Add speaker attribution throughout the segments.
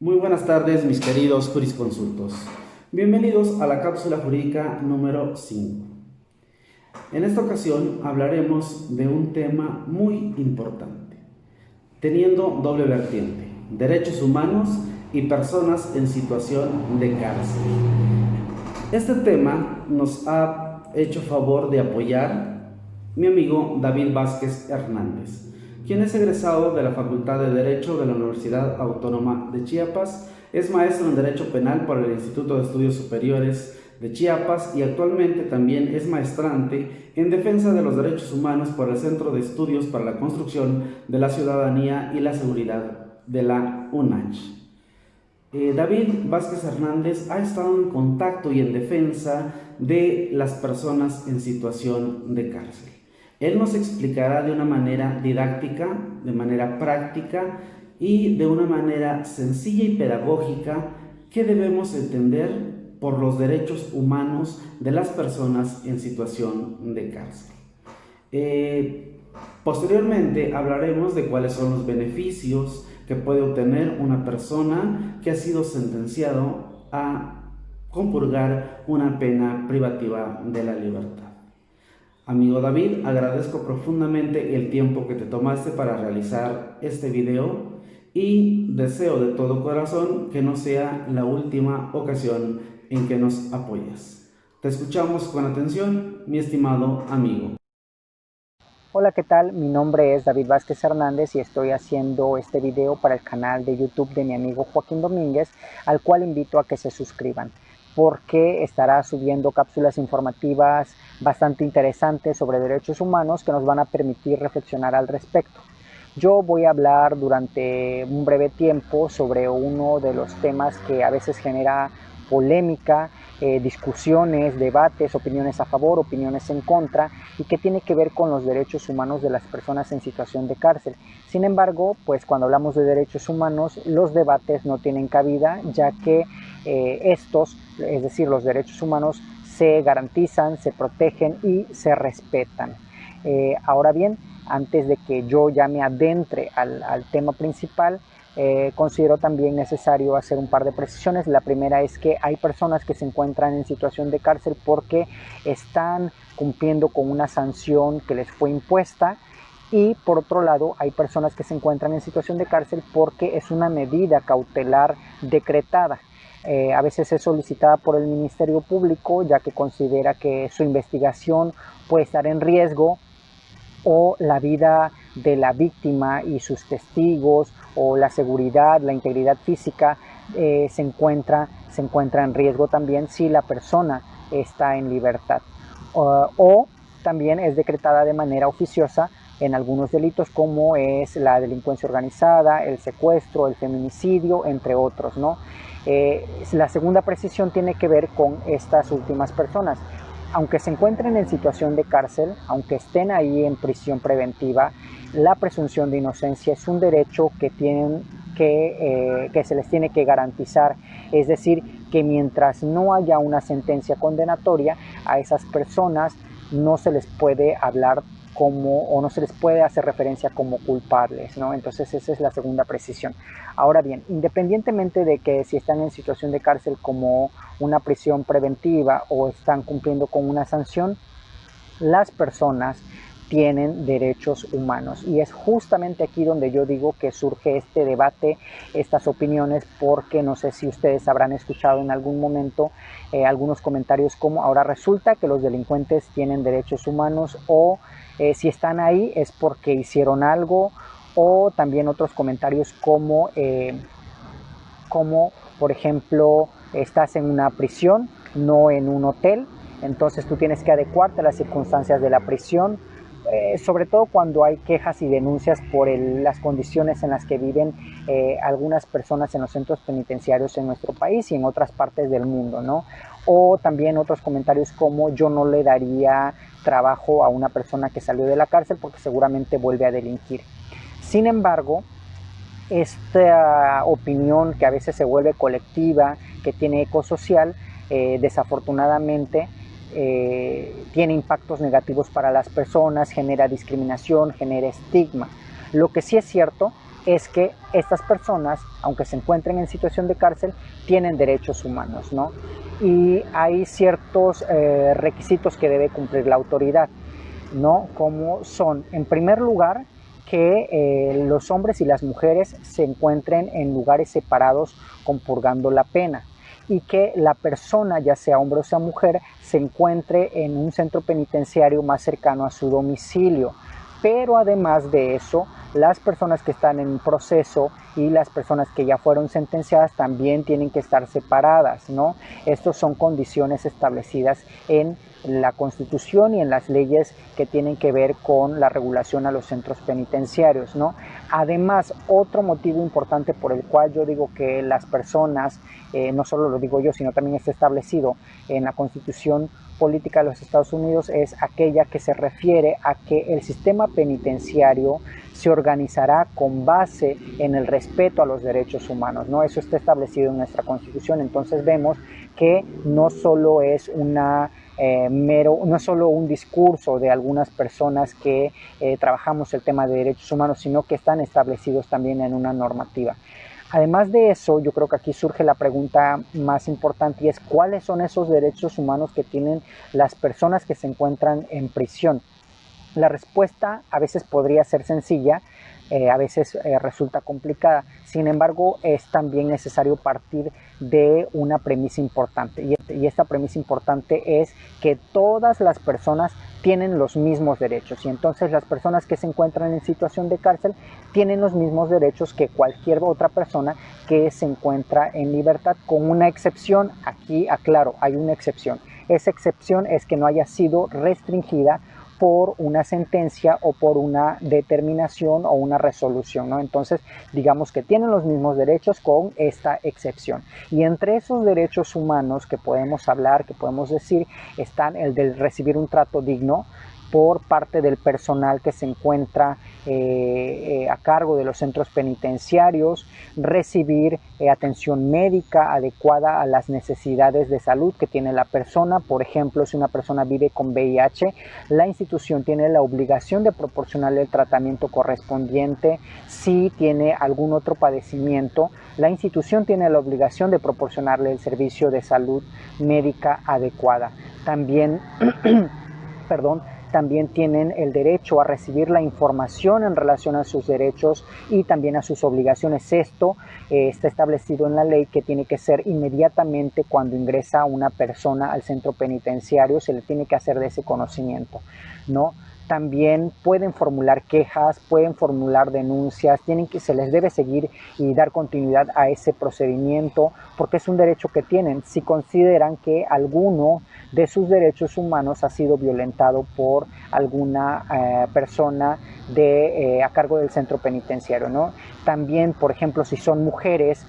Speaker 1: Muy buenas tardes, mis queridos jurisconsultos. Bienvenidos a la cápsula jurídica número 5. En esta ocasión hablaremos de un tema muy importante, teniendo doble vertiente: derechos humanos y personas en situación de cárcel. Este tema nos ha hecho favor de apoyar mi amigo David Vázquez Hernández, quien es egresado de la Facultad de Derecho de la Universidad Autónoma de Chiapas, es maestro en Derecho Penal por el Instituto de Estudios Superiores de Chiapas y actualmente también es maestrante en Defensa de los Derechos Humanos por el Centro de Estudios para la Construcción de la Ciudadanía y la Seguridad de la UNACH. David Vázquez Hernández ha estado en contacto y en defensa de las personas en situación de cárcel. Él nos explicará de una manera didáctica, de manera práctica y de una manera sencilla y pedagógica qué debemos entender por los derechos humanos de las personas en situación de cárcel. Posteriormente hablaremos de cuáles son los beneficios que puede obtener una persona que ha sido sentenciado a compurgar una pena privativa de la libertad. Amigo David, agradezco profundamente el tiempo que te tomaste para realizar este video y deseo de todo corazón que no sea la última ocasión en que nos apoyes. Te escuchamos con atención, mi estimado amigo.
Speaker 2: Hola, ¿qué tal? Mi nombre es David Vázquez Hernández y estoy haciendo este video para el canal de YouTube de mi amigo Joaquín Domínguez, al cual invito a que se suscriban, porque estará subiendo cápsulas informativas bastante interesantes sobre derechos humanos que nos van a permitir reflexionar al respecto. Yo voy a hablar durante un breve tiempo sobre uno de los temas que a veces genera polémica, discusiones, debates, opiniones a favor, opiniones en contra, y que tiene que ver con los derechos humanos de las personas en situación de cárcel. Sin embargo, pues cuando hablamos de derechos humanos, los debates no tienen cabida, ya que estos, es decir, los derechos humanos, se garantizan, se protegen y se respetan. Ahora bien, antes de que yo ya me adentre al tema principal, considero también necesario hacer un par de precisiones. La primera es que hay personas que se encuentran en situación de cárcel porque están cumpliendo con una sanción que les fue impuesta, y por otro lado hay personas que se encuentran en situación de cárcel porque es una medida cautelar decretada. A veces es solicitada por el Ministerio Público, ya que considera que su investigación puede estar en riesgo, o la vida de la víctima y sus testigos, o la seguridad, la integridad física se encuentra en riesgo también si la persona está en libertad. O también es decretada de manera oficiosa en algunos delitos, como es la delincuencia organizada, el secuestro, el feminicidio, entre otros, ¿no? La segunda precisión tiene que ver con estas últimas personas. Aunque se encuentren en situación de cárcel, aunque estén ahí en prisión preventiva, la presunción de inocencia es un derecho que se les tiene que garantizar. Es decir, que mientras no haya una sentencia condenatoria, a esas personas no se les puede hablar o no se les puede hacer referencia como culpables, ¿no? Entonces esa es la segunda precisión. Ahora bien, independientemente de que si están en situación de cárcel como una prisión preventiva o están cumpliendo con una sanción, las personas tienen derechos humanos, y es justamente aquí donde yo digo que surge este debate, estas opiniones, porque no sé si ustedes habrán escuchado en algún momento algunos comentarios como: ahora resulta que los delincuentes tienen derechos humanos, o si están ahí es porque hicieron algo, o también otros comentarios como por ejemplo, estás en una prisión, no en un hotel, entonces tú tienes que adecuarte a las circunstancias de la prisión, sobre todo cuando hay quejas y denuncias por las condiciones en las que viven algunas personas en los centros penitenciarios en nuestro país y en otras partes del mundo, ¿no? O también otros comentarios como: yo no le daría trabajo a una persona que salió de la cárcel porque seguramente vuelve a delinquir. Sin embargo, esta opinión, que a veces se vuelve colectiva, que tiene eco social, desafortunadamente tiene impactos negativos para las personas, genera discriminación, genera estigma. Lo que sí es cierto es que estas personas, aunque se encuentren en situación de cárcel, tienen derechos humanos, ¿no? Y hay ciertos requisitos que debe cumplir la autoridad, ¿no? Como son, en primer lugar, que los hombres y las mujeres se encuentren en lugares separados compurgando la pena, y que la persona, ya sea hombre o sea mujer, se encuentre en un centro penitenciario más cercano a su domicilio. Pero además de eso, las personas que están en proceso y las personas que ya fueron sentenciadas también tienen que estar separadas, ¿no? Estas son condiciones establecidas en la Constitución y en las leyes que tienen que ver con la regulación a los centros penitenciarios, ¿no? Además, otro motivo importante por el cual yo digo que las personas, no solo lo digo yo, sino también está establecido en la Constitución política de los Estados Unidos, es aquella que se refiere a que el sistema penitenciario se organizará con base en el respeto a los derechos humanos, ¿no? Eso está establecido en nuestra Constitución. Entonces vemos que no solo es no es solo un discurso de algunas personas que trabajamos el tema de derechos humanos, sino que están establecidos también en una normativa. Además de eso, yo creo que aquí surge la pregunta más importante, y es ¿cuáles son esos derechos humanos que tienen las personas que se encuentran en prisión? La respuesta a veces podría ser sencilla, a veces resulta complicada. Sin embargo, es también necesario partir de una premisa importante. Y esta premisa importante es que todas las personas tienen los mismos derechos. Y entonces las personas que se encuentran en situación de cárcel tienen los mismos derechos que cualquier otra persona que se encuentra en libertad, con una excepción. Aquí aclaro, hay una excepción. Esa excepción es que no haya sido restringida por una sentencia o por una determinación o una resolución, ¿no? Entonces, digamos que tienen los mismos derechos con esta excepción. Y entre esos derechos humanos que podemos hablar, que podemos decir, están el de recibir un trato digno por parte del personal que se encuentra a cargo de los centros penitenciarios, recibir atención médica adecuada a las necesidades de salud que tiene la persona. Por ejemplo, si una persona vive con VIH, la institución tiene la obligación de proporcionarle el tratamiento correspondiente. Si tiene algún otro padecimiento, la institución tiene la obligación de proporcionarle el servicio de salud médica adecuada. También, también tienen el derecho a recibir la información en relación a sus derechos y también a sus obligaciones. Esto está establecido en la ley, que tiene que ser inmediatamente cuando ingresa una persona al centro penitenciario, se le tiene que hacer de ese conocimiento, ¿no? También pueden formular quejas, pueden formular denuncias, se les debe seguir y dar continuidad a ese procedimiento, porque es un derecho que tienen si consideran que alguno de sus derechos humanos ha sido violentado por alguna persona a cargo del centro penitenciario, ¿no? También, por ejemplo, si son mujeres,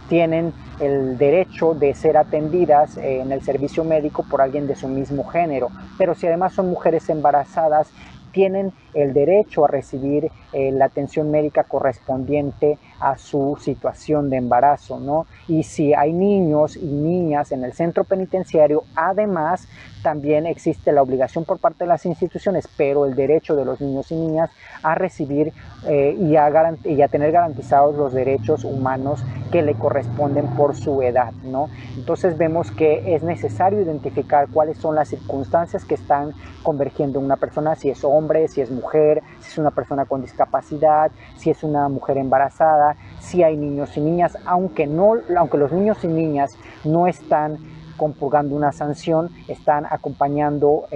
Speaker 2: tienen el derecho de ser atendidas en el servicio médico por alguien de su mismo género. Pero si además son mujeres embarazadas, tienen el derecho a recibir la atención médica correspondiente a su situación de embarazo, ¿no? Y si hay niños y niñas en el centro penitenciario, además también existe la obligación por parte de las instituciones, pero el derecho de los niños y niñas a recibir y a tener garantizados los derechos humanos que le corresponden por su edad, ¿no? Entonces vemos que es necesario identificar cuáles son las circunstancias que están convergiendo en una persona, si es hombre, si es mujer, si es una persona con discapacidad, si es una mujer embarazada, si hay niños y niñas, aunque los niños y niñas no están compurgando una sanción, están acompañando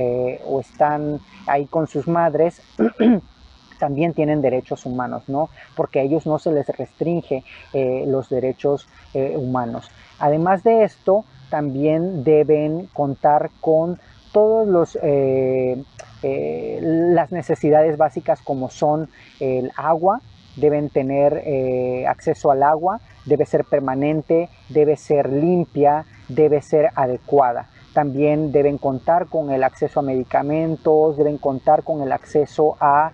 Speaker 2: o están ahí con sus madres, también tienen derechos humanos, ¿no? Porque a ellos no se les restringe los derechos humanos. Además de esto, también deben contar con todos las necesidades básicas, como son el agua. Deben tener acceso al agua, debe ser permanente, debe ser limpia, debe ser adecuada. También deben contar con el acceso a medicamentos, deben contar con el acceso a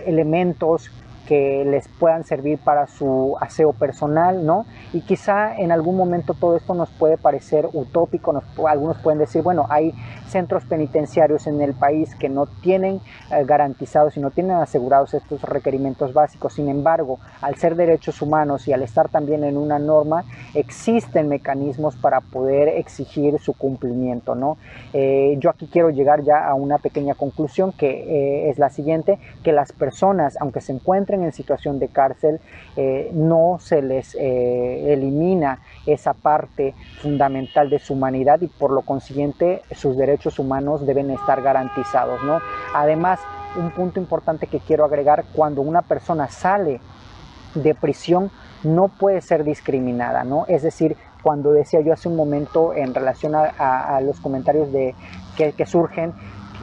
Speaker 2: elementos que les puedan servir para su aseo personal, ¿no? Y quizá en algún momento todo esto nos puede parecer utópico, algunos pueden decir, bueno, hay centros penitenciarios en el país que no tienen garantizados y no tienen asegurados estos requerimientos básicos. Sin embargo, al ser derechos humanos y al estar también en una norma, existen mecanismos para poder exigir su cumplimiento, ¿no? Yo aquí quiero llegar ya a una pequeña conclusión que es la siguiente, que las personas, aunque se encuentren en situación de cárcel, no se les elimina esa parte fundamental de su humanidad y por lo consiguiente sus derechos humanos deben estar garantizados, ¿no? Además, un punto importante que quiero agregar, cuando una persona sale de prisión no puede ser discriminada, ¿no? Es decir, cuando decía yo hace un momento en relación a los comentarios que surgen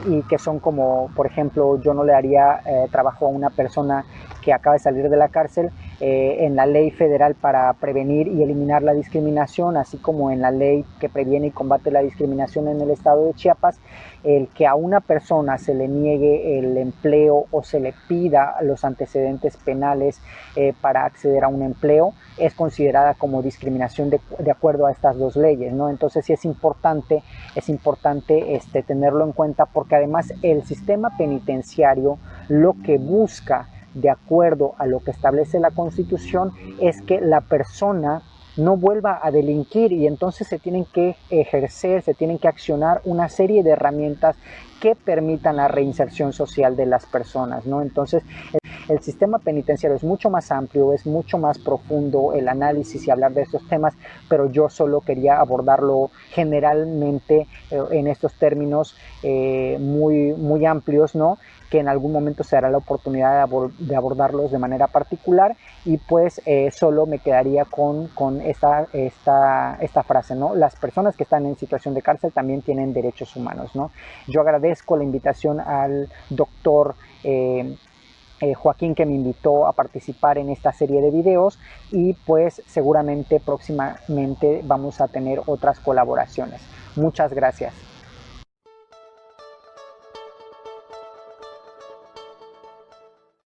Speaker 2: y que son como, por ejemplo, yo no le daría trabajo a una persona que acaba de salir de la cárcel, en la ley federal para prevenir y eliminar la discriminación, así como en la ley que previene y combate la discriminación en el estado de Chiapas, el que a una persona se le niegue el empleo o se le pida los antecedentes penales para acceder a un empleo es considerada como discriminación de acuerdo a estas dos leyes, ¿no? Entonces sí es importante tenerlo en cuenta, porque además el sistema penitenciario lo que busca, de acuerdo a lo que establece la Constitución, es que la persona no vuelva a delinquir, y entonces se tienen que ejercer, se tienen que accionar una serie de herramientas que permitan la reinserción social de las personas, ¿no? Entonces el sistema penitenciario es mucho más amplio, es mucho más profundo el análisis y hablar de estos temas, pero yo solo quería abordarlo generalmente en estos términos muy amplios, ¿no? Que en algún momento se dará la oportunidad de abordarlos de manera particular, y pues solo me quedaría con esta frase, ¿no? Las personas que están en situación de cárcel también tienen derechos humanos, ¿no? Yo agradezco la invitación al doctor Joaquín, que me invitó a participar en esta serie de videos, y pues seguramente próximamente vamos a tener otras colaboraciones. Muchas gracias.